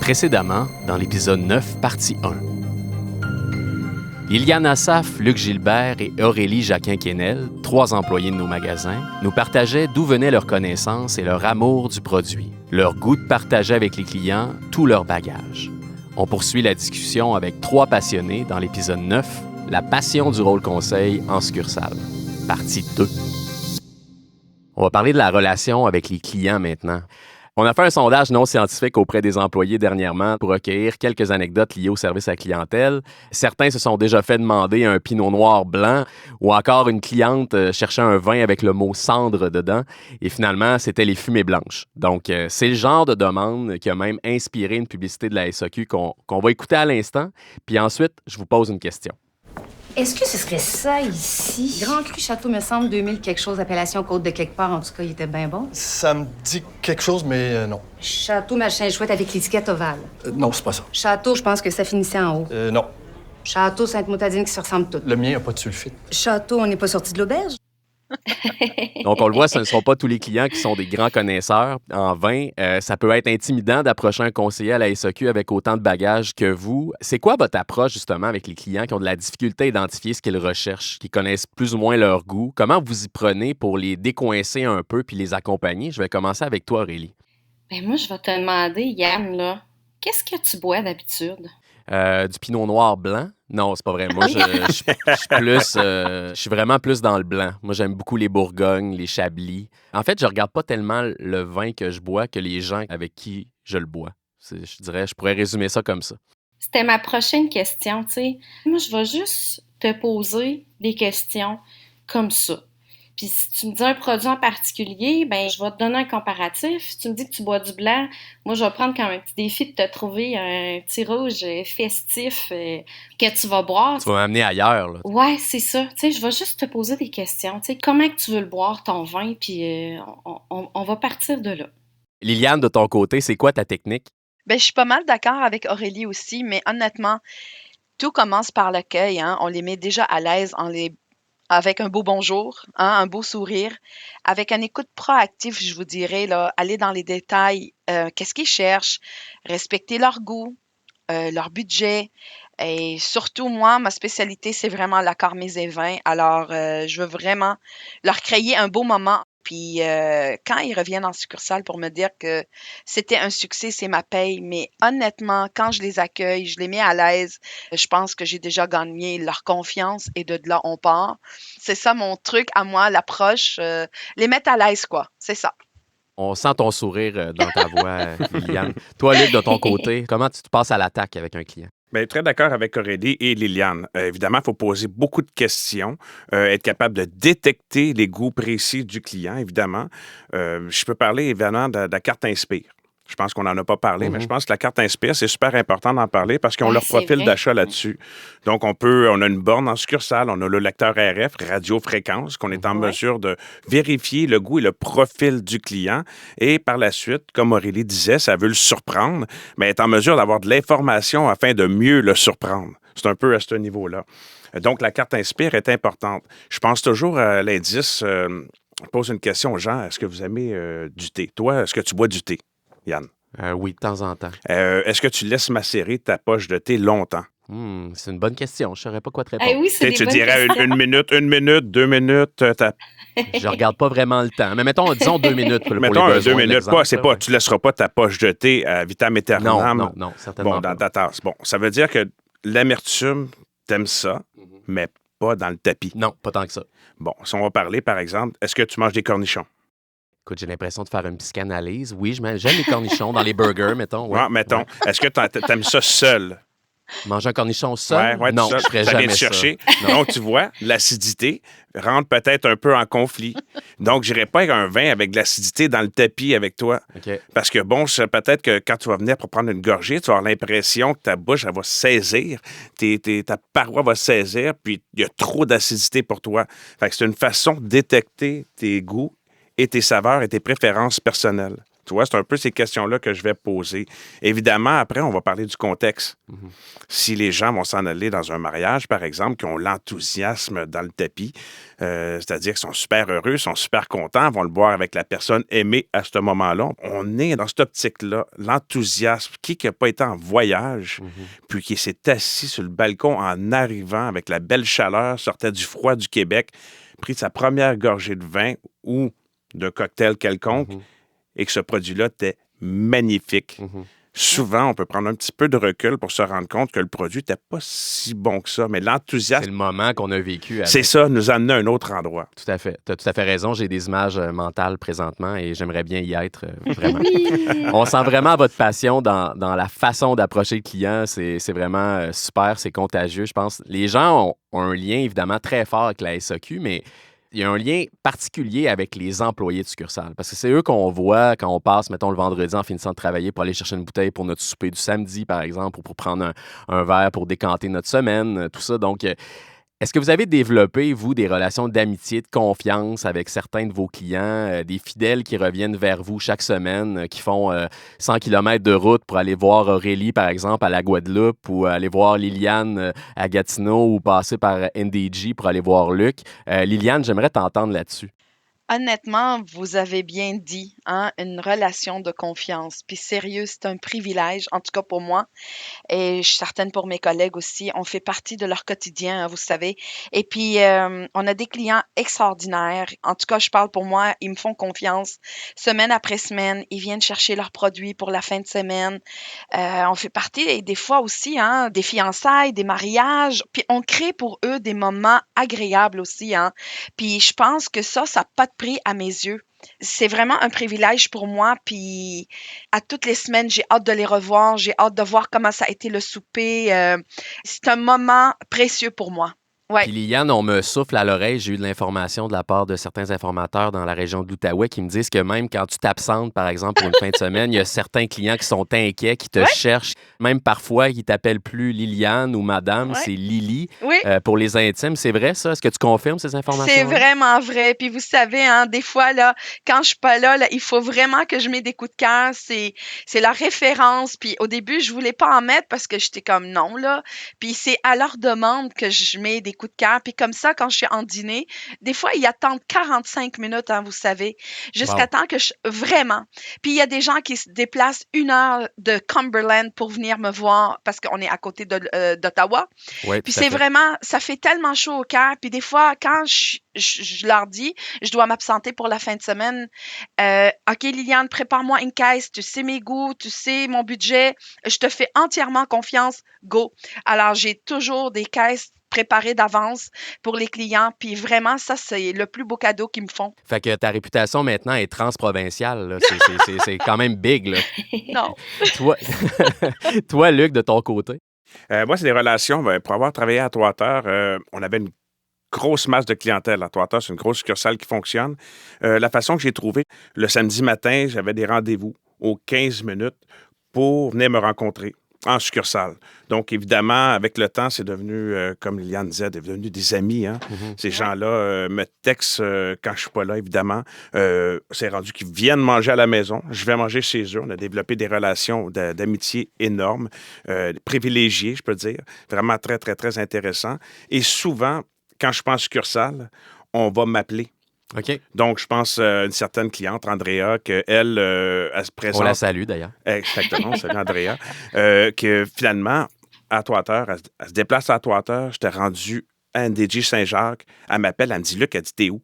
Précédemment, dans l'épisode 9, partie 1. Liliane Assaf, Luc Gilbert et Aurélie Jacquin-Quesnel, 3 employés de nos magasins, nous partageaient d'où venaient leurs connaissances et leur amour du produit, leur goût de partager avec les clients tout leur bagage. On poursuit la discussion avec 3 passionnés dans l'épisode 9, La passion du rôle conseil en succursale, partie 2. On va parler de la relation avec les clients maintenant. On a fait un sondage non scientifique auprès des employés dernièrement pour recueillir quelques anecdotes liées au service à la clientèle. Certains se sont déjà fait demander un pinot noir blanc ou encore une cliente cherchait un vin avec le mot cendre dedans et finalement, c'était les fumées blanches. Donc, c'est le genre de demande qui a même inspiré une publicité de la SAQ qu'on va écouter à l'instant. Puis ensuite, je vous pose une question. Est-ce que ce serait ça ici? Grand Cru Château, me semble, 2000 quelque chose, appellation Côte de quelque part. En tout cas, il était bien bon. Ça me dit quelque chose, mais non. Château machin chouette avec l'étiquette ovale. Non, c'est pas ça. Château, je pense que ça finissait en haut. Non. Château Sainte-Moutadine qui se ressemblent toutes. Le mien a pas de sulfite. Château, on n'est pas sorti de l'auberge? Donc, on le voit, ce ne sont pas tous les clients qui sont des grands connaisseurs en vin. Ça peut être intimidant d'approcher un conseiller à la SAQ avec autant de bagages que vous. C'est quoi votre approche, justement, avec les clients qui ont de la difficulté à identifier ce qu'ils recherchent, qui connaissent plus ou moins leur goût? Comment vous y prenez pour les décoincer un peu puis les accompagner? Je vais commencer avec toi, Aurélie. Ben moi, je vais te demander, Yann, là, qu'est-ce que tu bois d'habitude? Du pinot noir blanc? Non, c'est pas vrai. Moi, je suis vraiment plus dans le blanc. Moi, j'aime beaucoup les Bourgognes, les Chablis. En fait, je regarde pas tellement le vin que je bois que les gens avec qui je le bois. Je dirais, je pourrais résumer ça comme ça. C'était ma prochaine question, tu sais. Moi, je vais juste te poser des questions comme ça. Puis si tu me dis un produit en particulier, ben je vais te donner un comparatif. Si tu me dis que tu bois du blanc, moi, je vais prendre comme un petit défi de te trouver un petit rouge festif que tu vas boire. Tu vas m'amener ailleurs, là. Ouais, c'est ça. Tu sais, je vais juste te poser des questions. Tu sais, comment que tu veux le boire, ton vin, puis on va partir de là. Liliane, de ton côté, c'est quoi ta technique? Ben, je suis pas mal d'accord avec Aurélie aussi, mais honnêtement, tout commence par l'accueil, hein. On les met déjà à l'aise avec un beau bonjour, hein, un beau sourire, avec une écoute proactive, je vous dirais, là, aller dans les détails, qu'est-ce qu'ils cherchent, respecter leur goût, leur budget. Et surtout, moi, ma spécialité, c'est vraiment l'accord mets et vins. Alors, je veux vraiment leur créer un beau moment. Puis, quand ils reviennent en succursale pour me dire que c'était un succès, c'est ma paye. Mais honnêtement, quand je les accueille, je les mets à l'aise, je pense que j'ai déjà gagné leur confiance et de là, on part. C'est ça mon truc à moi, l'approche, les mettre à l'aise, quoi. C'est ça. On sent ton sourire dans ta voix, Liliane. Toi, Luc, de ton côté, comment tu te passes à l'attaque avec un client? Bien, très d'accord avec Aurélie et Liliane. Évidemment, il faut poser beaucoup de questions, être capable de détecter les goûts précis du client, évidemment. Je peux parler, évidemment, de la carte Inspire. Je pense qu'on n'en a pas parlé, mais je pense que la carte Inspire, c'est super important d'en parler parce qu'ils ont leur profil d'achat là-dessus. Donc, on a une borne en succursale, on a le lecteur RF, radiofréquence, qu'on est en mesure de vérifier le goût et le profil du client. Et par la suite, comme Aurélie disait, ça veut le surprendre, mais être en mesure d'avoir de l'information afin de mieux le surprendre. C'est un peu à ce niveau-là. Donc, la carte Inspire est importante. Je pense toujours à l'indice. Je pose une question aux gens. Est-ce que vous aimez du thé? Toi, est-ce que tu bois du thé? Yann? Oui, de temps en temps. Est-ce que tu laisses macérer ta poche de thé longtemps? C'est une bonne question. Je ne saurais pas quoi te répondre. Oui, c'est Tu dirais une minute, 2 minutes. Je regarde pas vraiment le temps. Mais mettons, disons 2 minutes. Mettons 2 minutes. Tu ne laisseras pas ta poche de thé à vitam aeternam. Non, certainement dans ta tasse. Bon, ça veut dire que l'amertume, t'aimes ça, mais pas dans le tapis. Non, pas tant que ça. Bon, si on va parler, par exemple, est-ce que tu manges des cornichons? Écoute, j'ai l'impression de faire une psychanalyse. Oui, j'aime les cornichons dans les burgers, mettons. Ouais, mettons. Ouais. Est-ce que t'aimes ça seul? Manger un cornichon seul? Ouais, non, seul. Je ferais jamais ça. Chercher. Donc, tu vois, l'acidité rentre peut-être un peu en conflit. Donc, je n'irai pas avec un vin avec de l'acidité dans le tapis avec toi. Okay. Parce que, bon, peut-être que quand tu vas venir pour prendre une gorgée, tu vas avoir l'impression que ta bouche, elle va saisir, ta paroi va saisir, puis il y a trop d'acidité pour toi. Fait que c'est une façon de détecter tes goûts et tes saveurs et tes préférences personnelles. Tu vois, c'est un peu ces questions-là que je vais poser. Évidemment, après, on va parler du contexte. Si les gens vont s'en aller dans un mariage, par exemple, qui ont l'enthousiasme dans le tapis, c'est-à-dire qu'ils sont super heureux, sont super contents, vont le boire avec la personne aimée à ce moment-là. On est dans cette optique-là, l'enthousiasme. Qui n'a pas été en voyage, puis qui s'est assis sur le balcon en arrivant avec la belle chaleur, sortait du froid du Québec, pris sa première gorgée de vin ou de cocktail quelconque, et que ce produit-là était magnifique. Souvent, on peut prendre un petit peu de recul pour se rendre compte que le produit n'était pas si bon que ça, mais C'est l'enthousiasme, le moment qu'on a vécu avec. c'est ça, nous amener à un autre endroit. Tout à fait. Tu as tout à fait raison. J'ai des images mentales présentement et j'aimerais bien y être, vraiment. On sent vraiment votre passion dans la façon d'approcher le client. C'est vraiment super, c'est contagieux, je pense. Les gens ont un lien, évidemment, très fort avec la SAQ, mais il y a un lien particulier avec les employés de succursale. Parce que c'est eux qu'on voit quand on passe, mettons, le vendredi en finissant de travailler pour aller chercher une bouteille pour notre souper du samedi, par exemple, ou pour prendre un verre pour décanter notre semaine, tout ça. Donc, est-ce que vous avez développé, vous, des relations d'amitié, de confiance avec certains de vos clients, des fidèles qui reviennent vers vous chaque semaine, qui font 100 km de route pour aller voir Aurélie, par exemple, à la Guadeloupe, ou aller voir Liliane à Gatineau, ou passer par NDG pour aller voir Luc? Liliane, j'aimerais t'entendre là-dessus. Honnêtement, vous avez bien dit, hein, une relation de confiance. Puis sérieux, c'est un privilège, en tout cas pour moi, et je suis certaine pour mes collègues aussi. On fait partie de leur quotidien, hein, vous savez. Et puis, on a des clients extraordinaires. En tout cas, je parle pour moi, ils me font confiance. Semaine après semaine, ils viennent chercher leurs produits pour la fin de semaine. On fait partie, et des fois aussi, hein, des fiançailles, des mariages. Puis on crée pour eux des moments agréables aussi, hein. Puis je pense que ça n'a pas de prix à mes yeux. C'est vraiment un privilège pour moi. Puis à toutes les semaines, j'ai hâte de les revoir. J'ai hâte de voir comment ça a été le souper. C'est un moment précieux pour moi. Ouais. Puis Liliane, on me souffle à l'oreille, j'ai eu de l'information de la part de certains informateurs dans la région de l'Outaouais qui me disent que même quand tu t'absentes, par exemple, pour une fin de semaine, il y a certains clients qui sont inquiets, qui te Ouais. cherchent, même parfois, qui t'appellent plus Liliane ou Madame, Ouais. c'est Lily, Oui. pour les intimes. C'est vrai, ça? Est-ce que tu confirmes ces C'est informations-là? vraiment vrai. Puis vous savez, hein, des fois, là, quand je suis pas là, il faut vraiment que je mette des coups de cœur. C'est la référence. Puis au début, je voulais pas en mettre parce que j'étais comme non, là. Puis c'est à leur demande que je mets des coups de cœur. Puis comme ça, quand je suis en dîner, des fois, ils attendent 45 minutes, hein, vous savez, jusqu'à Wow. temps que je... Vraiment. Puis il y a des gens qui se déplacent 1 heure de Cumberland pour venir me voir parce qu'on est à côté d'Ottawa. Oui, Puis tout à c'est fait. vraiment, ça fait tellement chaud au cœur. Puis des fois, quand je leur dis, je dois m'absenter pour la fin de semaine, OK, Liliane, prépare-moi une caisse. Tu sais mes goûts, tu sais mon budget. Je te fais entièrement confiance. Go. Alors, j'ai toujours des caisses préparées d'avance pour les clients. Puis vraiment, ça, c'est le plus beau cadeau qu'ils me font. Fait que ta réputation maintenant est transprovinciale, là. C'est quand même big, là. Non. Toi, toi, Luc, de ton côté? Moi, c'est des relations. Pour avoir travaillé à Trois-Terres, on avait une grosse masse de clientèle. À Trois-Terres, c'est une grosse succursale qui fonctionne. La façon que j'ai trouvé, le samedi matin, j'avais des rendez-vous aux 15 minutes pour venir me rencontrer en succursale. Donc, évidemment, avec le temps, c'est devenu, comme Liliane disait, devenu des amis. Hein? Ces gens-là me textent quand je suis pas là, évidemment. C'est rendu qu'ils viennent manger à la maison. Je vais manger chez eux. On a développé des relations d'amitié énormes, privilégiées, je peux dire. Vraiment très, très, très intéressant. Et souvent, quand je pense succursale, on va m'appeler. OK. Donc, je pense à une certaine cliente, Andrea, qu'elle elle se On présente. la salue, d'ailleurs. Exactement, salut Andrea. Que finalement, à Trois-Terres, elle se déplace à Trois-Terres. J'étais rendu à NDG Saint-Jacques. Elle m'appelle, elle me dit, Luc, elle dit, t'es où?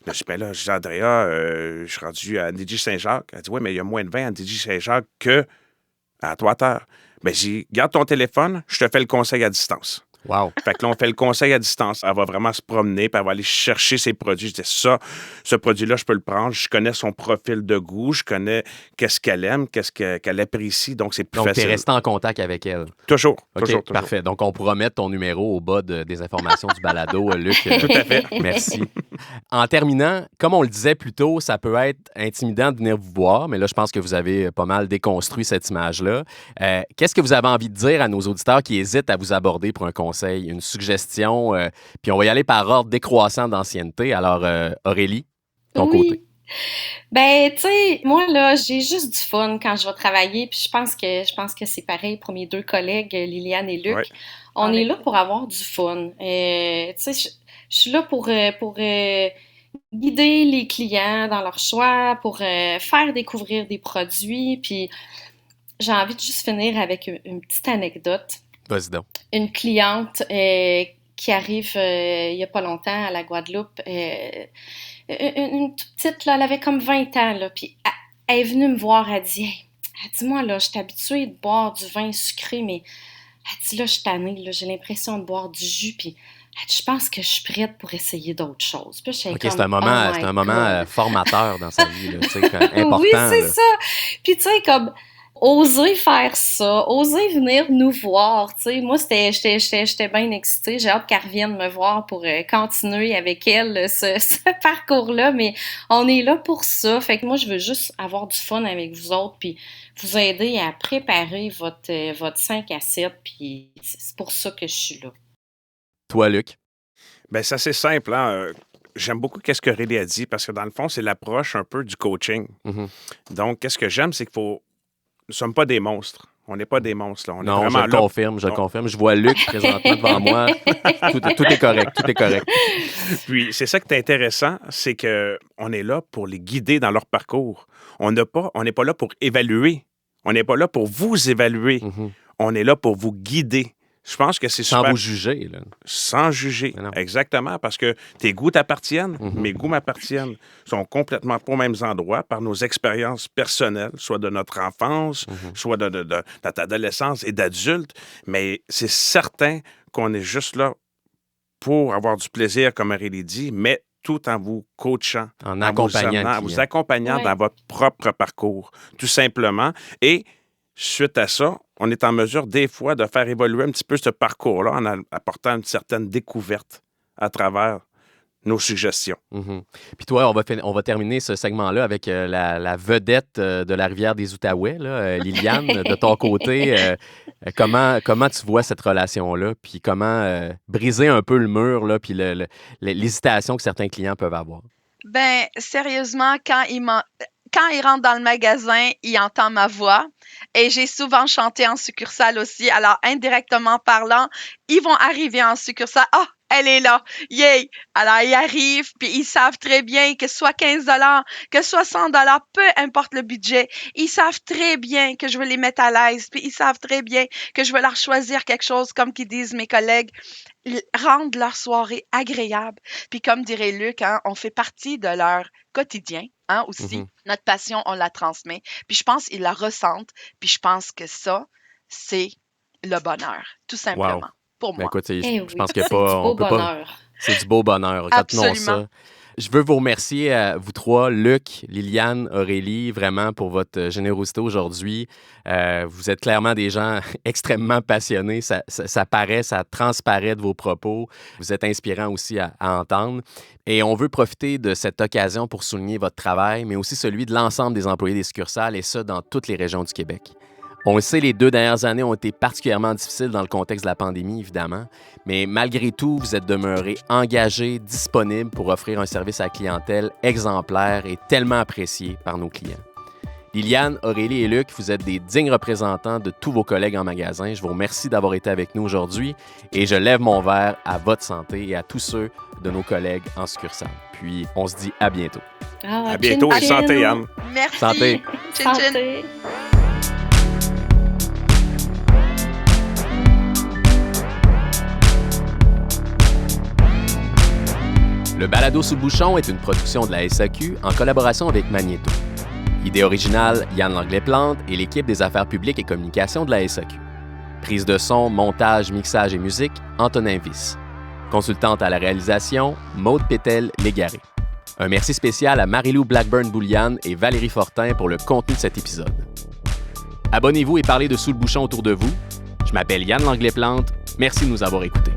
Je dis, ben là, je dis, Andrea, je suis rendu à NDG Saint-Jacques. Elle dit, oui, mais il y a moins de 20 à NDG Saint-Jacques qu'à Trois-Terres. Ben, j'ai dit, garde ton téléphone, je te fais le conseil à distance. Wow. Fait que là, on fait le conseil à distance. Elle va vraiment se promener, puis elle va aller chercher ses produits. Je dis, ce produit-là, je peux le prendre. Je connais son profil de goût. Je connais qu'est-ce qu'elle aime, qu'est-ce qu'elle apprécie. Donc, c'est plus Donc, tu es facile. resté en contact avec elle. Toujours, OK, toujours. parfait. Donc, on pourra mettre ton numéro au bas des informations du balado, Luc. Tout à fait. Merci. En terminant, comme on le disait plus tôt, ça peut être intimidant de venir vous voir, mais là, je pense que vous avez pas mal déconstruit cette image-là. Qu'est-ce que vous avez envie de dire à nos auditeurs qui hésitent à vous aborder pour un conseil, une suggestion? Puis on va y aller par ordre décroissant d'ancienneté. Alors, Aurélie, ton côté. Ben, tu sais, moi, là, j'ai juste du fun quand je vais travailler, puis je pense que c'est pareil pour mes deux collègues, Liliane et Luc. Ouais. On est là pour avoir du fun. Tu sais, je suis là pour guider les clients dans leurs choix, pour faire découvrir des produits, puis j'ai envie de juste finir avec une petite anecdote. Vas-y donc. Une cliente qui arrive il y a pas longtemps à la Guadeloupe, une toute petite, là, elle avait comme 20 ans, là, puis elle est venue me voir, elle dit hey, « moi, là, je suis habituée de boire du vin sucré, mais elle dit, là, je suis tannée, là, j'ai l'impression de boire du jus, puis elle dit, je pense que je suis prête pour essayer d'autres choses. » Puis OK, c'est un moment formateur dans sa vie, là, tu sais, important. Oui, c'est là. ça. Puis, tu sais, comme... Oser faire ça, oser venir nous voir, tu sais. Moi, j'étais bien excitée. J'ai hâte qu'elle revienne me voir pour continuer avec elle ce parcours-là. Mais on est là pour ça. Fait que moi, je veux juste avoir du fun avec vous autres, puis vous aider à préparer votre 5 à 7. Puis c'est pour ça que je suis là. Toi, Luc? Ben, c'est assez simple, hein? J'aime beaucoup ce que Aurélie a dit parce que dans le fond, c'est l'approche un peu du coaching. Mm-hmm. Donc, qu'est-ce que j'aime, c'est qu'il faut. Nous ne sommes pas des monstres. On n'est pas des monstres. Là. On Non, est vraiment je le confirme, je le confirme. Je vois Luc présentement devant moi. Tout est correct, tout est correct. Puis, c'est ça qui est intéressant, c'est qu'on est là pour les guider dans leur parcours. On n'est pas là pour évaluer. On n'est pas là pour vous évaluer. Mm-hmm. On est là pour vous guider. Je pense que c'est super. Sans vous juger, là. Sans juger, exactement, parce que tes goûts t'appartiennent, Mm-hmm. mes goûts m'appartiennent. Ils sont complètement pas aux mêmes endroits par nos expériences personnelles, soit de notre enfance, soit de notre adolescence et d'adulte. Mais c'est certain qu'on est juste là pour avoir du plaisir, comme Aurélie dit, mais tout en vous coachant, en vous accompagnant dans votre propre parcours, tout simplement. Et suite à ça, on est en mesure, des fois, de faire évoluer un petit peu ce parcours-là en apportant une certaine découverte à travers nos suggestions. Mm-hmm. Puis toi, on va terminer ce segment-là avec la vedette de la rivière des Outaouais, là, Liliane. De ton côté, comment tu vois cette relation-là? Puis comment briser un peu le mur, là, puis l'hésitation que certains clients peuvent avoir? Ben, sérieusement, quand il rentre dans le magasin, il entend ma voix. Et j'ai souvent chanté en succursale aussi. Alors, indirectement parlant, ils vont arriver en succursale. Ah, elle est là. Yay! Alors, ils arrivent, puis ils savent très bien que soit 15 $, que soit 100 $, peu importe le budget, ils savent très bien que je veux les mettre à l'aise, puis ils savent très bien que je veux leur choisir quelque chose, comme qu'ils disent mes collègues, rendre leur soirée agréable. Puis comme dirait Luc, hein, on fait partie de leur quotidien, hein, aussi. Mm-hmm. Notre passion, on la transmet. Puis je pense qu'ils la ressentent, puis je pense que ça, c'est le bonheur, tout simplement. Wow. Pour moi. Écoute, je pense qu'il n'y a c'est pas... du beau on peut bonheur. pas... C'est du beau bonheur. Retenons ça. Je veux vous remercier, vous trois, Luc, Liliane, Aurélie, vraiment pour votre générosité aujourd'hui. Vous êtes clairement des gens extrêmement passionnés. Ça paraît, ça transparaît de vos propos. Vous êtes inspirants aussi à entendre. Et on veut profiter de cette occasion pour souligner votre travail, mais aussi celui de l'ensemble des employés des succursales, et ça dans toutes les régions du Québec. On le sait, les 2 dernières années ont été particulièrement difficiles dans le contexte de la pandémie, évidemment, mais malgré tout, vous êtes demeurés engagés, disponibles pour offrir un service à la clientèle exemplaire et tellement apprécié par nos clients. Liliane, Aurélie et Luc, vous êtes des dignes représentants de tous vos collègues en magasin. Je vous remercie d'avoir été avec nous aujourd'hui et je lève mon verre à votre santé et à tous ceux de nos collègues en succursale. Puis, on se dit à bientôt. À bientôt et santé, Anne. Merci. Santé. Chin, chin. Santé. Le balado Sous le bouchon est une production de la SAQ en collaboration avec Magnéto. Idée originale, Yann Langlais-Plante et l'équipe des affaires publiques et communications de la SAQ. Prise de son, montage, mixage et musique, Antonin Viss. Consultante à la réalisation, Maude Pétel-Légaré. Un merci spécial à Marie-Lou Blackburn-Bouliane et Valérie Fortin pour le contenu de cet épisode. Abonnez-vous et parlez de Sous le bouchon autour de vous. Je m'appelle Yann Langlais-Plante. Merci de nous avoir écoutés.